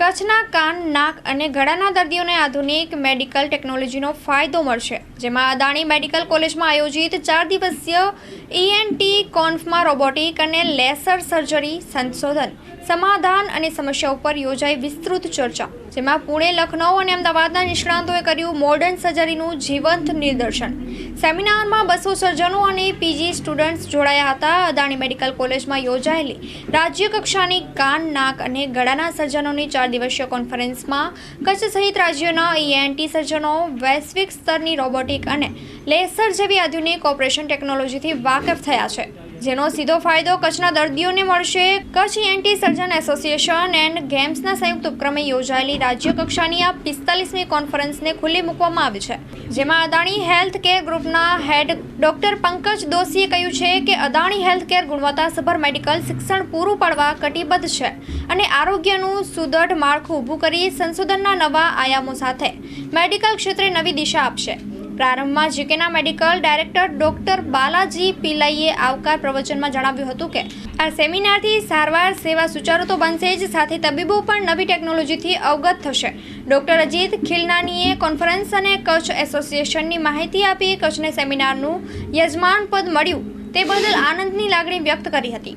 કચ્છના કાન, નાક અને ગળાના દર્દીઓને આધુનિક મેડિકલ ટેકનોલોજીનો ફાયદો મળશે, જેમાં અદાણી મેડિકલ કોલેજમાં આયોજિત 4 દિવસીય ENT કોન્ફમાં રોબોટિક અને લેસર સર્જરી, સંશોધન, સમાધાન અને સમસ્યા ઉપર યોજાઈ વિસ્તૃત ચર્ચા, જેમાં પુણે, લખનઉ અને અમદાવાદના નિષ્ણાતોએ કર્યું મોડર્ન સર્જરીનું જીવંત નિદર્શન. સેમિનારમાં 200 સર્જનો અને PG સ્ટુડન્ટ્સ જોડાયા હતા. અદાણી મેડિકલ કોલેજમાં યોજાયેલી રાજ્ય કક્ષાની કાન, નાક અને ગળાના સર્જનોની 4 દિવસીય કોન્ફરન્સમાં કચ્છ સહિત રાજ્યના ENT સર્જનો વૈશ્વિક સ્તરની રોબોટિક અને લેસર જેવી આધુનિક ઓપરેશન ટેકનોલોજીથી વાકેફ થયા છે, જેનો સીધો ફાયદો કચ્છના દર્દીઓને મળશે. Kutch ENT surgeon association and ગેમ્સના સંયુક્ત ઉપક્રમે યોજાયેલી રાજ્ય કક્ષાની આ 45મી કોન્ફરન્સને ખુલ્લી મૂકવામાં આવી છે, જેમાં અદાણી હેલ્થ કેર ગ્રુપના હેડ ડોક્ટર પંકજ દોશીએ કહ્યું છે કે અદાણી હેલ્થ કેર ગુણવત્તાસભર મેડિકલ શિક્ષણ પૂરું પાડવા કટિબદ્ધ છે અને આરોગ્યનું સુદૃઢ માળખું ઊભું કરી સંશોધનના નવા આયામો સાથે મેડિકલ ક્ષેત્રે નવી દિશા આપશે. પ્રારંભમાં જીકેના મેડિકલ ડાયરેક્ટર ડોક્ટર બાલાજી પિલ્લાઈએ આવકાર પ્રવચનમાં જણાવ્યું હતું કે આ સેમિનારથી સારવાર સેવા સુચારુ તો બનશે જ, સાથે તબીબો પણ નવી ટેકનોલોજીથી અવગત થશે. ડોક્ટર અજીત ખિલનાનીએ કોન્ફરન્સ અને કચ્છ એસોસિએશનની માહિતી આપી. કચ્છને સેમિનારનું યજમાન પદ મળ્યું તે બદલ આનંદની લાગણી વ્યક્ત કરી હતી.